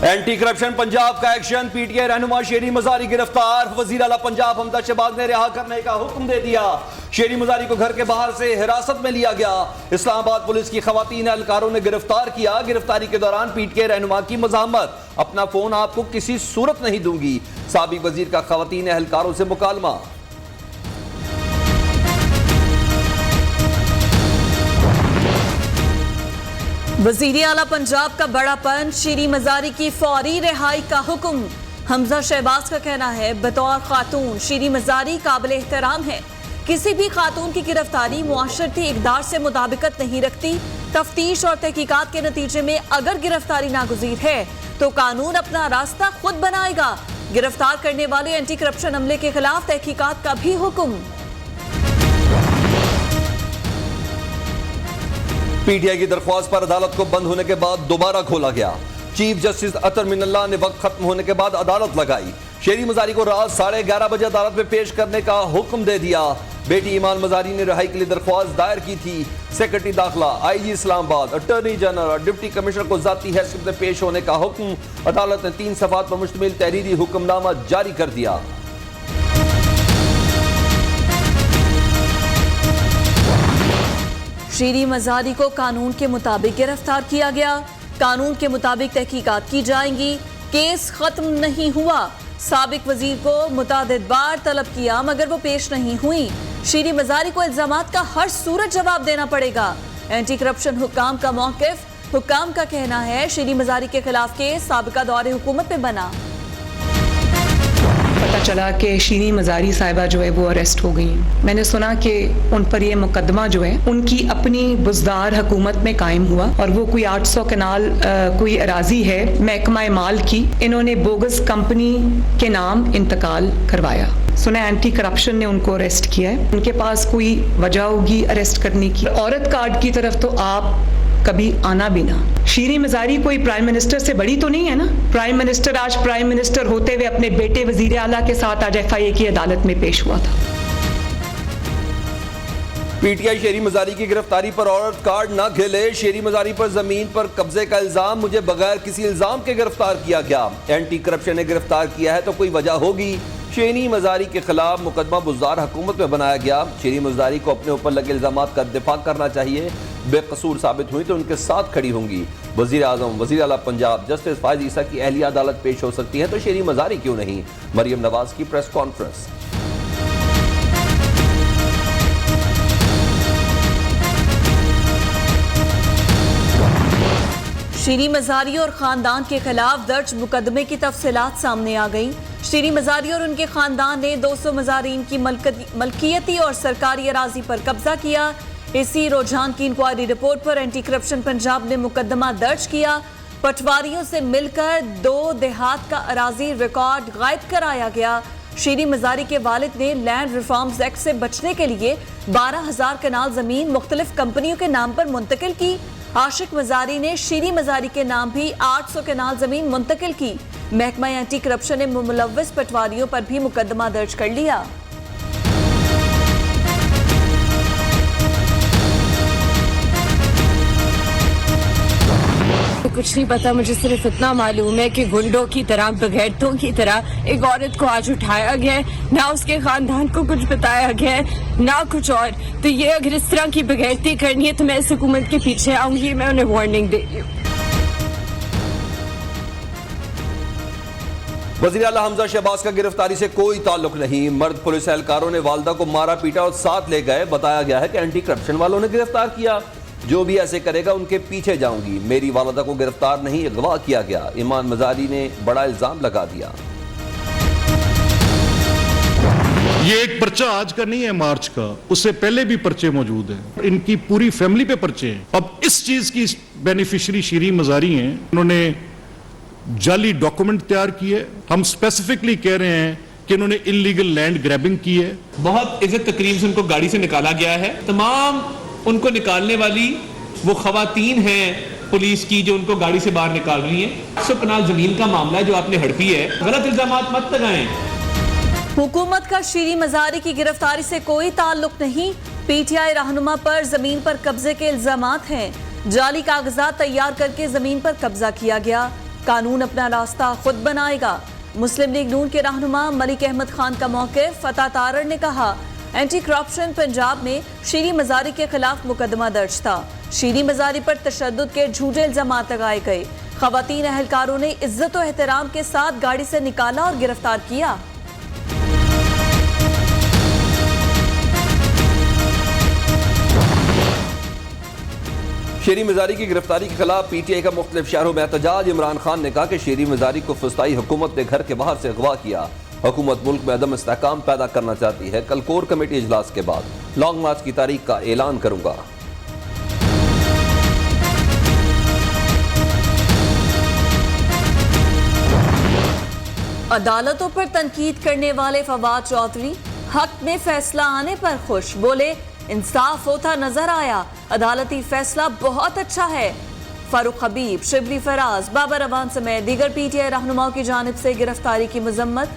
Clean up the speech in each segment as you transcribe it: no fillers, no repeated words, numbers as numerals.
Anti corruption Punjab का action, PTI रहनुमा शेरी मजारी गिरफ्तार। वजीर आला पंजाब हमजा शहबाज ने रिहा करने का हुक्म दे दिया। शेरी मजारी को घर के बाहर से हिरासत में लिया गया। इस्लामाबाद पुलिस की खवातीन एहलकारों ने गिरफ्तार किया। गिरफ्तारी के दौरान पीटीआई रहनुमा की मज़ाहमत, अपना फोन आपको किसी सूरत नहीं दूंगी। साबिक वजीर का खवातीन एहलकारों से मुकालमा। वज़ीर आला पंजाब का बड़ापन, शेरी मजारी की फौरी रिहाई का हुक्म। हमजा शहबाज का कहना है, बतौर खातून शेरी मजारी काबिल एहतराम है। किसी भी खातून की गिरफ्तारी मुआशरती इक़दार से मुताबिकत नहीं रखती। तफ्तीश और तहकीकात के नतीजे में अगर गिरफ्तारी नागुज़ीर है तो कानून अपना रास्ता खुद बनाएगा। गिरफ्तार करने वाले एंटी करप्शन अमले के खिलाफ तहकीकात का भी हुक्म। पीटीआई की दरख्वास्त पर अदालत को बंद होने के बाद दोबारा खोला गया। चीफ जस्टिस अतर मिनल्ला ने वक्त खत्म होने के बाद अदालत लगाई। शेरी मजारी को रात 11:30 बजे अदालत में पेश करने का हुक्म दे दिया। बेटी ईमान मजारी ने रिहाई के लिए दरख्वास्त दायर की थी। सेक्रेटरी दाखिला, आईजी इस्लामाबाद, अटॉर्नी जनरल और डिप्टी कमिश्नर को जाती हैसियत में पेश होने का हुक्म। अदालत ने 3 सफ़ात पर मुश्तमिल तहरीरी हुक्मनामा जारी कर दिया। शेरी मजारी को कानून के मुताबिक गिरफ्तार किया गया। कानून के मुताबिक तहकीकात की जाएंगी। केस खत्म नहीं हुआ। साबिक वजीर को मुतादिद बार तलब किया मगर वो पेश नहीं हुई। शेरी मजारी को इल्जामात का हर सूरत जवाब देना पड़ेगा। एंटी करप्शन हुक्काम का मौक़िफ़, हुक्काम का कहना है शेरी मजारी के खिलाफ केस साबिका दौरे हुकूमत में बना। पता चला कि शेरी मजारी साहिबा जो है वो अरेस्ट हो गई हैं। मैंने सुना कि उन पर ये मुकदमा जो है उनकी अपनी बुज़दार हुकूमत में कायम हुआ और वो कोई 800 कनाल कोई अराजी है महकमा माल की, इन्होंने बोगस कंपनी के नाम इंतकाल करवाया। सुना एंटी करप्शन ने उनको अरेस्ट किया है। उनके पास कोई वजह होगी अरेस्ट करने की। औरत कार्ड की तरफ तो आप कभी आना भी ना। शेरी मजारी कोई प्राइम मिनिस्टर से बड़ी तो नहीं है ना। प्राइम मिनिस्टर आज प्राइम मिनिस्टर होते हुए अपने बेटे वजीर आला के साथ आज FIA की अदालत में पेश हुआ था। पीटीआई शेरी मजारी की गिरफ्तारी पर औरत कार्ड न खेले। शेरी मजारी पर जमीन पर कब्जे का इल्जाम, मुझे बगैर किसी इल्जाम के गिरफ्तार किया गया। एंटी करप्शन ने गिरफ्तार किया है तो कोई वजह होगी। शेरी मजारी के खिलाफ मुकदमा बुज़दार हुकूमत में बनाया गया। शेरी मजारी को अपने ऊपर लगे इल्जामात का दिफा करना चाहिए। बेकसूर साबित हुई तो उनके साथ खड़ी होंगी। वजीर आज़म, वजीर आला पंजाब जस्टिस फायज़ ईसा की अहलिया अदालत पेश हो सकती है तो शेरी मजारी क्यों नहीं। मरियम नवाज की प्रेस कॉन्फ्रेंस। शेरी मजारी और खानदान के खिलाफ दर्ज मुकदमे की तफसीलात सामने आ गई। शेरी मजारी और उनके खानदान ने 200 मजारीन की मलकियती और सरकारी अराजी पर कब्जा किया। इसी रुझान की इंक्वायरी रिपोर्ट पर एंटी करप्शन पंजाब ने मुकदमा दर्ज किया। पटवारियों से मिलकर 2 देहात का अराजी रिकॉर्ड गायब कराया गया। शेरी मजारी के वालिद ने लैंड रिफॉर्म्स एक्ट से बचने के लिए 12,000 कनाल जमीन मुख्तलिफ कंपनियों के नाम पर मुंतकिल की। आशिक मजारी ने शेरी मजारी के नाम भी 800 कनाल जमीन मुंतकिल की। महकमा एंटी करप्शन ने मुलव्वस पटवारियों पर भी मुकदमा दर्ज कर लिया। कुछ नहीं पता, मुझे सिर्फ इतना मालूम है कि गुंडों की तरह, बगैरतों की तरह एक औरत को आज उठाया गया है। ना उसके खानदान को कुछ बताया गया है ना कुछ और। तो ये अगर इस तरह की बगैरती करनी है तो मैं इस हुकूमत के पीछे आऊंगी। मैं उन्हें वार्निंग दे रही हूँ। वज़ीर आला हमजा शहबाज का गिरफ्तारी से कोई ताल्लुक नहीं। मर्द पुलिस एहलकारों ने वालदा को मारा पीटा और साथ ले गए। बताया गया है कि एंटी करप्शन वालों ने गिरफ्तार किया। जो भी ऐसे करेगा उनके पीछे जाऊंगी। मेरी वालदा को गिरफ्तार नहीं अगवा किया गया। ईमान मजारी ने बड़ा इल्जाम लगा दिया। ये एक पर्चा आज का नहीं है, मार्च का, उससे पहले भी पर्चे मौजूद हैं। इनकी पूरी फैमिली पे पर्चे हैं। अब इस चीज की बेनिफिशियरी शेरी मजारी हैं। उन्होंने जाली डॉक्यूमेंट तैयार किए। हम स्पेसिफिकली कह रहे हैं कि इन्होंने इलीगल लैंड ग्रैबिंग की है। बहुत इज्जत तकरीम से उनको गाड़ी से निकाला गया है। तमाम उनको निकालने वाली वो खवातीन हैं पुलिस की जो उनको गाड़ी से बाहर निकाल रही हैं। 100 कनाल जमीन का मामला है जो आपने हड़पी है। गलत इल्जामात मत लगाएं। हुकूमत का शेरी मजारी की गिरफ्तारी से कोई ताल्लुक नहीं। पीटीआई रहनुमा पर जमीन पर कब्जे के इल्जामात हैं। जाली कागजात तैयार करके जमीन पर कब्जा किया गया। कानून अपना रास्ता खुद बनाएगा। मुस्लिम लीग नून के रहनुमा मलिक अहमद खान का मौक़िफ़। फतह तारड़ ने कहा, एंटी करप्शन पंजाब में शीरी मज़ारी के खिलाफ मुकदमा दर्ज था। शीरी मज़ारी पर तशद्दुद के झूठे इल्ज़ाम लगाए गए। ख़वातीन अहलकारों ने इज्जत और एहतराम के साथ गाड़ी से निकाला और गिरफ्तार किया। शेरी मज़ारी की गिरफ्तारी के खिलाफ पीटीआई का मुख्तलिफ शहरों में एहतजाज। इमरान खान ने कहा कि शेरी मज़ारी को फुस्ताई हुकूमत ने घर के बाहर से अगवा किया। हुकूमत मुल्क में अदम इस्तेहकाम पैदा करना चाहती है। कल कोर कमेटी इजलास के बाद लॉन्ग मार्च की तारीख का ऐलान करूंगा। अदालतों पर तनकीद करने वाले फवाद चौधरी हक में फैसला आने पर खुश। बोले, इंसाफ होता नजर आया, अदालती फैसला बहुत अच्छा है। फारूक हबीब, शिबली फराज, बाबर अवान समेत दीगर पीटीआई रहनुमाओं की जानिब से गिरफ्तारी की मजम्मत।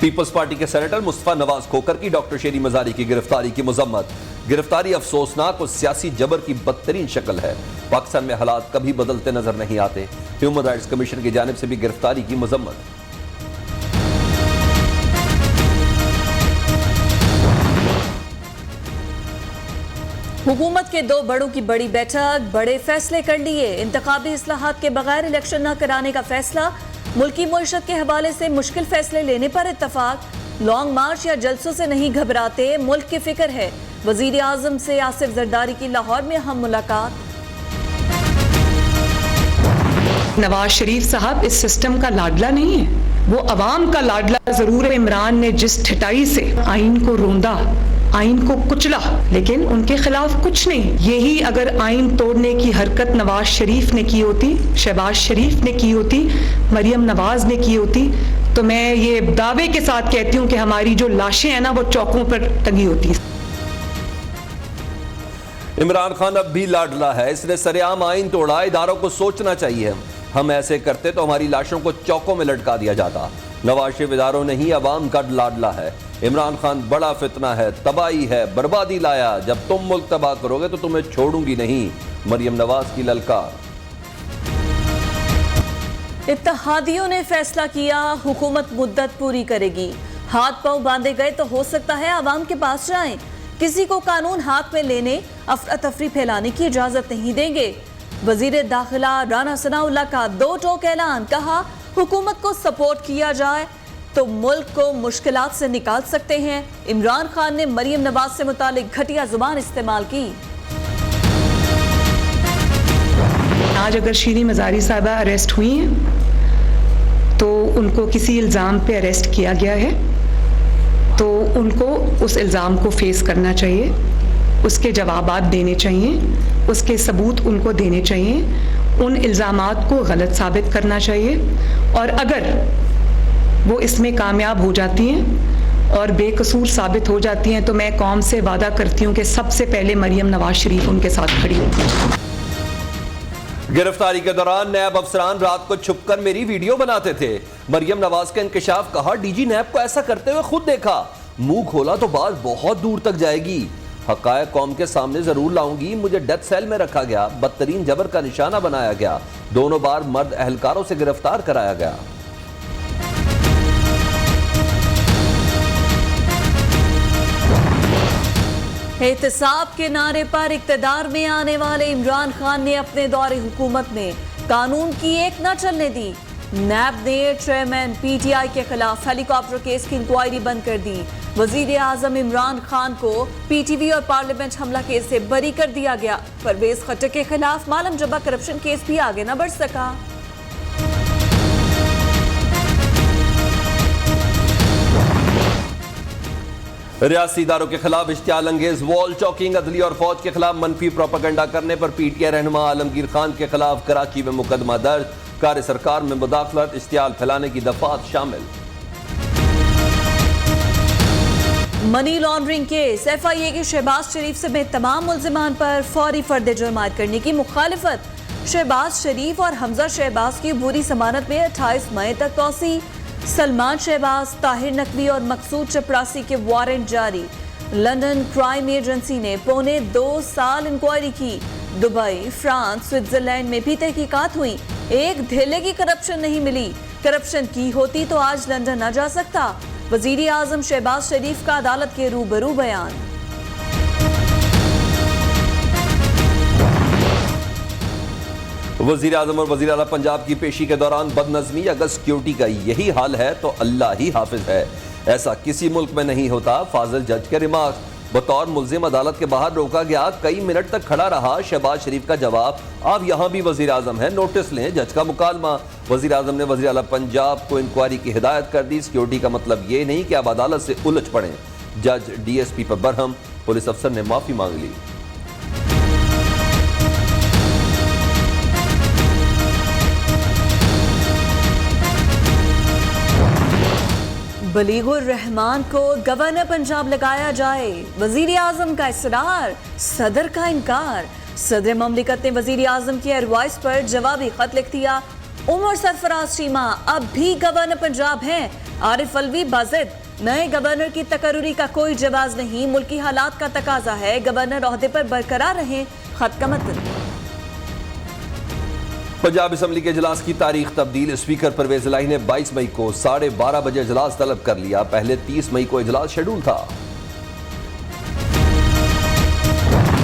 पीपल्स पार्टी के सेनेटर मुस्तफा नवाज खोकर की डॉक्टर शेरी मज़ारी की गिरफ्तारी की मजम्मत। गिरफ्तारी अफसोसनाक और सियासी जबर की बदतरीन शक्ल है। पाकिस्तान में हालात कभी बदलते नजर नहीं आते। ह्यूमन राइट्स कमीशन की जानिब से भी गिरफ्तारी की मजम्मत। हुकूमत के दो बड़ों की बड़ी बैठक, बड़े फैसले कर लिए। इंतखाबी इस्लाहात के बगैर इलेक्शन न कराने का फैसला। मुल्की मईशत के हवाले से मुश्किल फैसले लेने पर इत्तफाक। लॉन्ग मार्च या जलसों से नहीं घबराते, मुल्क की फिक्र है। वजीर आजम से आसिफ जरदारी की लाहौर में अहम मुलाकात। नवाज शरीफ साहब इस सिस्टम का लाडला नहीं है, वो अवाम का लाडला जरूर है। इमरान ने जिस ठटाई से आइन को रोंदा, आइन को कुचला, लेकिन उनके खिलाफ कुछ नहीं। यही अगर आइन तोड़ने की हरकत नवाज शरीफ ने की होती, शहबाज शरीफ ने की होती, मरियम नवाज ने की होती, तो मैं ये दावे के साथ कहती हूँ कि हमारी जो लाशें हैं ना, वो चौकों पर टंगी होती। इमरान खान अब भी लाडला है। इसने सरेआम आइन तोड़ा। इदारों को सोचना चाहिए, हम ऐसे करते तो हमारी लाशों को चौकों में लटका दिया जाता। नवाज शरीफ इदारों नहीं, अवाम का लाडला है। इमरान खान बड़ा फितना है, तबाही है, बर्बादी लाया। जब तुम मुल्क तबाह करोगे तो तुम्हें छोड़ूंगी नहीं। मरियम नवाज की ललकार। इत्तेहादियों ने फैसला किया, हुकूमत मुद्दत पूरी करेगी। हाथ पांव बांधे गए तो हो सकता है आवाम के पास जाएं। किसी को कानून हाथ में लेने, अफरा तफरी फैलाने की इजाजत नहीं देंगे। वजीर दाखिला राना सनाउल्लाह का दो टोक ऐलान। कहा, हुकूमत को सपोर्ट किया जाए तो मुल्क को मुश्किलात से निकाल सकते हैं। इमरान खान ने मरियम नवाज से मुतालिक घटिया जुबान इस्तेमाल की। आज अगर शीरी मज़ारी साहबा अरेस्ट हुई हैं तो उनको किसी इल्ज़ाम पे अरेस्ट किया गया है, तो उनको उस इल्ज़ाम को फेस करना चाहिए, उसके जवाबात देने चाहिए, उसके सबूत उनको देने चाहिए, उन इल्ज़ामात को गलत साबित करना चाहिए। और अगर वो इसमें कामयाब हो जाती हैं और बेकसूर साबित हो जाती हैं तो मैं कौम से वादा करती हूँ कि सबसे पहले मरियम नवाज शरीफ उनके साथ खड़ी होगी। गिरफ्तारी के दौरान नैब अफसरान रात को छुपकर मेरी वीडियो बनाते थे। मरियम नवाज का इंकशाफ। कहा, डीजी नैब को ऐसा करते हुए खुद देखा। मुंह खोला तो बात बहुत दूर तक जाएगी। हकायक कौम के सामने जरूर लाऊंगी। मुझे डेथ सेल में रखा गया, बदतरीन जबर का निशाना बनाया गया, दोनों बार मर्द अहलकारों से गिरफ्तार कराया गया। एहतसाब के नारे पर इक्तदार में आने वाले इमरान खान ने अपने दौरे हुकूमत में कानून की एक न चलने दी। नैब ने चेयरमैन पीटीआई के खिलाफ हेलीकॉप्टर केस की इंक्वायरी बंद कर दी। वजीर आजम इमरान खान को पीटीवी और पार्लियामेंट हमला केस से बरी कर दिया गया। परवेज खट्टर के खिलाफ मालम जबा करप्शन केस भी आगे न बढ़ सका। रियासी इदारों के खिलाफ इश्तियाल अंगेज वॉल चौकिंग। अदली और फौज के खिलाफ मनफी प्रोपेगेंडा करने पर पीटीआई रहनुमा आलमगीर खान के खिलाफ कराची में मुकदमा दर्ज। कार सरकार में मुदाखलत, इश्तियाल फैलाने की दफात शामिल। Money laundering case. एफआईए की शहबाज शरीफ समेत तमाम मुल्जिमान पर फौरी फर्द जुर्म आयद करने की मुखालिफत। शहबाज शरीफ और हमजा शहबाज की बुरी जमानत में 28 मई तक तौसी। सलमान शहबाज, ताहिर नकवी और मकसूद चपरासी के वारंट जारी। लंदन क्राइम एजेंसी ने पौने 2 साल इंक्वायरी की। दुबई, फ्रांस, स्विट्जरलैंड में भी तहकीकात हुई, एक धेले की करप्शन नहीं मिली। करप्शन की होती तो आज लंदन न जा सकता। वजीर आजम शहबाज शरीफ का अदालत के रूबरू बयान। वजीर आजम और वजीर आला पंजाब की पेशी के दौरान बदनज़मी अगर सिक्योरिटी का यही हाल है तो अल्लाह ही हाफिज है, ऐसा किसी मुल्क में नहीं होता। फाजिल जज के रिमार्क। बतौर मुल्जिम अदालत के बाहर रोका गया, कई मिनट तक खड़ा रहा। शहबाज शरीफ का जवाब, अब यहां भी वजीर आजम है, नोटिस लें। जज का मुकालमा। वजीर आजम ने वजीर आला पंजाब को इंक्वायरी की हिदायत कर दी। सिक्योरिटी का मतलब ये नहीं कि अब अदालत से उलझ पड़े। जज DSP पर बरहम, पुलिस अफसर ने माफी मांग ली। बलीगुर रहमान को गवर्नर पंजाब लगाया जाए, वजीर आजम का इसरार, सदर का इनकार। सदर ममलिकत ने वजीर आजम की एडवाइस पर जवाबी खत लिख दिया। उमर सरफराज चीमा अब भी गवर्नर पंजाब हैं। आरिफ अलवी बाजिद, नए गवर्नर की तकर्रुरी का कोई जवाब नहीं, मुल्की हालात का तकाजा है गवर्नर ओहदे पर बरकरार रहें। खत का मतलब पंजाब असम्बली के इजलास की तारीख तब्दील। स्पीकर परवेज इलाही ने 22 मई को 12:30 बजे इजलास तलब कर लिया। पहले 30 मई को इजलास शेड्यूल था।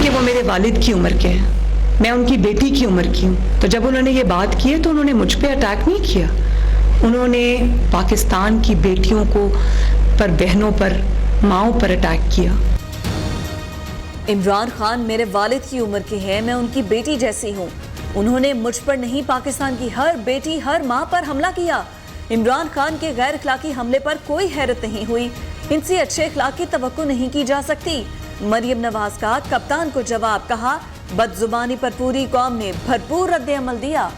कि वो मेरे वालिद की उम्र के हैं, मैं उनकी बेटी की उम्र की हूँ। तो जब उन्होंने ये बात की है तो उन्होंने मुझ पे अटैक नहीं किया, उन्होंने पाकिस्तान की बेटियों को पर, बहनों पर, माओं पर अटैक किया। इमरान खान मेरे वालिद की उम्र के हैं, मैं उनकी बेटी जैसी हूँ। उन्होंने मुझ पर नहीं, पाकिस्तान की हर बेटी, हर माँ पर हमला किया। इमरान खान के गैर अखलाकी हमले पर कोई हैरत नहीं हुई। इनसे अच्छे अखलाक की तवक्को नहीं की जा सकती। मरियम नवाज का कप्तान को जवाब, कहा बदजुबानी पर पूरी कौम ने भरपूर रद्द-ए-अमल दिया।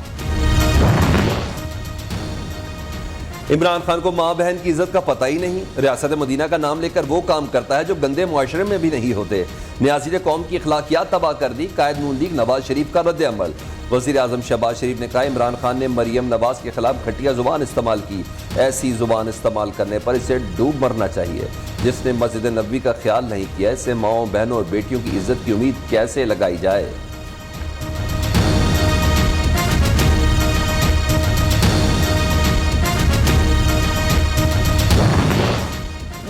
इमरान खान को माँ बहन की इज्जत का पता ही नहीं। रियासत मदीना का नाम लेकर वो काम करता है जो गंदे मुआशरे में भी नहीं होते। न्याजी ने कौम की अखलाकियात तबाह कर दी। कायद नून लीग नवाज शरीफ का रद्द-ए-अमल। वज़ीर आज़म शहबाज शरीफ ने कहा, इमरान खान ने मरियम नवाज के खिलाफ घटिया जुबान इस्तेमाल की। ऐसी जुबान इस्तेमाल करने पर इसे डूब मरना चाहिए। जिसने मस्जिद नबवी का ख्याल नहीं किया, इससे माओं, बहनों और बेटियों की इज्जत की उम्मीद कैसे लगाई जाए।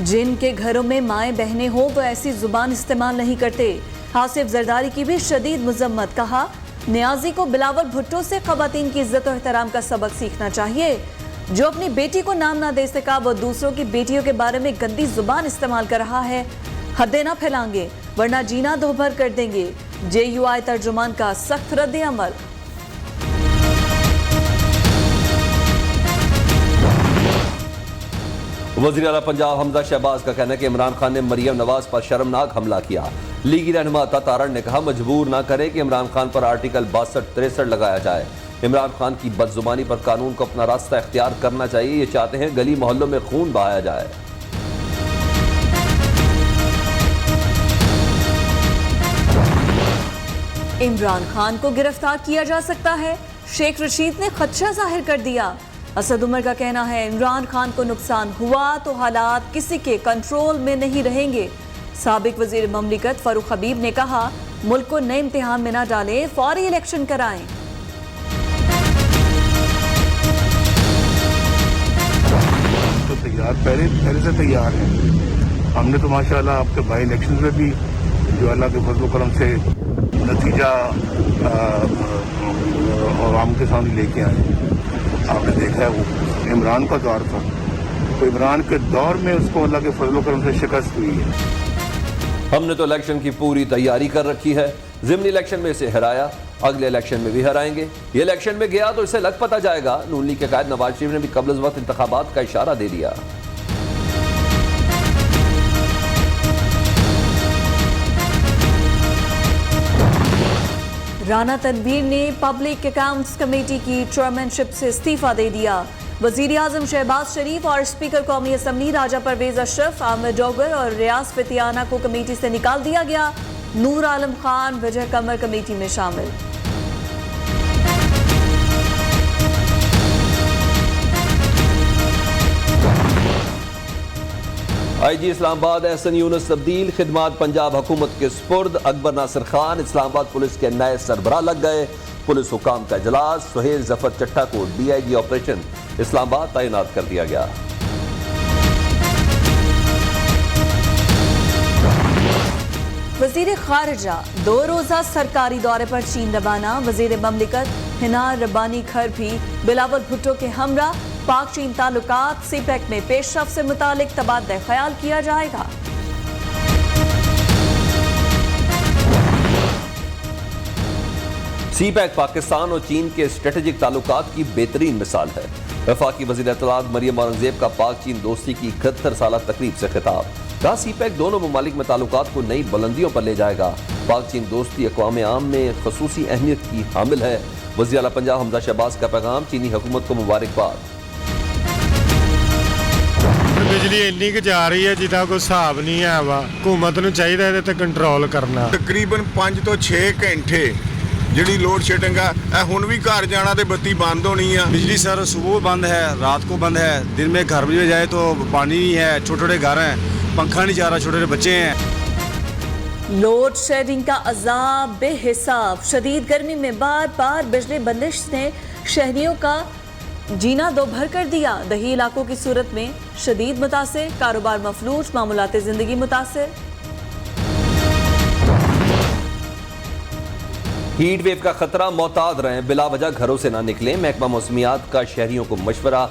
जिनके घरों में माएँ बहनें हो वो ऐसी जुबान इस्तेमाल नहीं करते। आसिफ जरदारी की भी शदीद मुजम्मत। कहा, न्याजी को बिलावल भुट्टो से खवातीन की इज्जत और एहतराम का सबक सीखना चाहिए। जो अपनी बेटी को नाम ना दे सका वो दूसरों की बेटियों के बारे में गंदी जुबान इस्तेमाल कर रहा है। हदें ना फैलाएंगे वरना जीना दोभर कर देंगे। JUI तर्जुमान का सख्त रद्द-ए-अमल। वज़ीर आला पंजाब हमजा शहबाज का कहना है कि इमरान खान ने मरियम नवाज पर शर्मनाक हमला किया। लीगी रहनुमा अता तारण ने कहा, मजबूर ना करें कि इमरान खान पर आर्टिकल 62-63 लगाया जाए। इमरान खान की बदजुबानी पर कानून को अपना रास्ता इख्तियार करना चाहिए। ये चाहते हैं गली मोहल्लों में खून बहाया जाए। इमरान खान को गिरफ्तार किया जा सकता है, शेख रशीद ने खदशा जाहिर कर दिया। असद उमर का कहना है, इमरान खान को नुकसान हुआ तो हालात किसी के कंट्रोल में नहीं रहेंगे। साबिक वजीर ममलिकत फारूक हबीब ने कहा, मुल्क को नए इम्तिहान में न डालें, फौरी इलेक्शन कराएं। तो तैयार पहले से तैयार है। हमने तो माशाल्लाह आपके बाई इलेक्शन में भी जो अल्लाह के फजल करम से नतीजा और आम के सामने लेके आए। आपने देखा है वो इमरान का दौर था, तो इमरान के दौर में उसको अल्लाह के फजल करम से शिकस्त हुई है। हमने तो इलेक्शन की पूरी तैयारी कर रखी है। ज़िमनी इलेक्शन में इसे हराया, अगले इलेक्शन में भी हराएंगे। ये इलेक्शन में गया तो इसे लग पता जाएगा। नून लीग के कायद नवाज शरीफ ने भी कब्ल वक्त इंतखाबात का इशारा दे दिया। राना तनवीर ने पब्लिक अकाउंट्स कमेटी की चेयरमैनशिप से इस्तीफा दे दिया। वजीर आजम शहबाज शरीफ और स्पीकर कौमी असम्बली राजा परवेज अशरफ, आमिर डोगर और रियाज फितियाना को कमेटी से निकाल दिया गया। नूर आलम खान, विजय कमर कमेटी में शामिल। IG इस्लामाबाद एहसन यूनुस तब्दील, खिदमात पंजाब हुकूमत के सुपुर्द। अकबर नासिर खान इस्लामाबाद पुलिस के नए सरबराह लग गए। पुलिस हुकाम का इजलास, सुहेल जफर चट्टा को DIG ऑपरेशन इस्लामाबाद तैनात कर दिया गया। वजीर खारजा 2 रोजा सरकारी दौरे पर चीन रवाना। वजीर ममलिकत हिना रब्बानी खर भी बिलावल भुट्टो के हमरा। पाक चीन ताल्लुकात CPEC में पेशरफ से मुतालिक तबादला ख्याल किया जाएगा। CPEC पाकिस्तान और चीन के स्ट्रेटेजिक ताल्लुकात की बेहतरीन मिसाल है। वफाकी वज़ीर इत्तलात मरियम औरंगजेब का पाक चीन दोस्ती की 71 साला तकरीब से खिताब। कहा CPEC दोनों ममालिक में ताल्लुकात को नई बुलंदियों पर ले जाएगा। पाक चीन दोस्ती अक़वाम आम में खसूसी अहमियत की हामिल है। वज़ीर आला पंजाब हमजा शहबाज का पैगाम, चीनी हुकूमत को मुबारकबाद। बिजली इन्नी क जा रही है जिदा कोई हिसाब नहीं है वा। हुकूमत नूं चाहिदा इहदे ते कंट्रोल करना। तकरीबन 5 ਤੋਂ 6 घंटे ਜਿਹੜੀ लोड शेडिंग है हुण भी घर जाना ते बत्ती बंद होनी है। बिजली सर सुबह बंद है, रात को बंद है, दिन में घर में जाए तो पानी नहीं है, छोटे छोटे घर हैं, पंखा नहीं जा रहा, छोटे छोटे बच्चे हैं। लोड शेडिंग का अजाब बेहिसाब। शदीद गर्मी में बार बार बिजली बंदिश ने शहरियों का जीना दोभर कर दिया। दही इलाकों की सूरत में शदीद मुतासिर, कारोबार मफलूज, मामूलात जिंदगी मुतासिर। हीट वेव का खतरा, मोहतात रहें, बिला वजह घरों से ना निकलें। महकमा मौसमियात का शहरियों को मशवरा।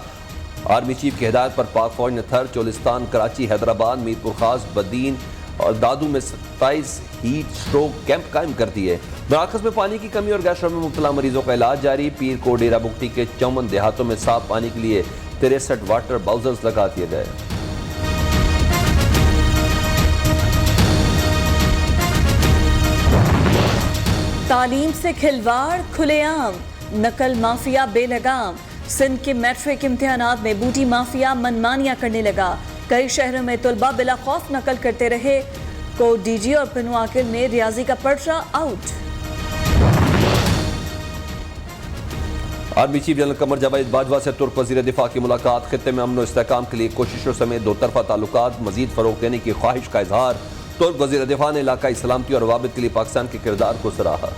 आर्मी चीफ की हिदायत पर पाक फौज ने थर, चोलिस्तान, कराची, हैदराबाद, मीरपुर खास, बदीन और दादू में 27 हीट स्ट्रोक कैंप कायम कर दिए। मराकज में पानी की कमी और गैस्ट्रो में मुब्तला मरीजों का इलाज जारी। पीर को डेरा बुगटी के 54 देहातों में साफ पानी के लिए 63 वाटर बाउजर्स लगा दिए गए। तालीम से खिलवाड़ खुलेआम, नकल माफिया बेलगाम। सिंध के मैट्रिक इम्तिहानात में बूटी माफिया मनमानियां करने लगा। कई शहरों में तुलबा बिला खौफ नकल करते रहे। को DG और पिनवाकिल में रियाजी का पर्चा out. Army chief general Qamar Javed Bajwa से तुर्क वजीर दिफा की मुलाकात। खित्ते में अमन और इस्तेहकाम के लिए कोशिशों समेत दो तरफा ताल्लुकात मजीद फरोग देने की ख्वाहिश का इजहार। तुर्क वजीर दिफा ने इलाकाई सलामती और रवाबित के लिए पाकिस्तान के किरदार को सराहा।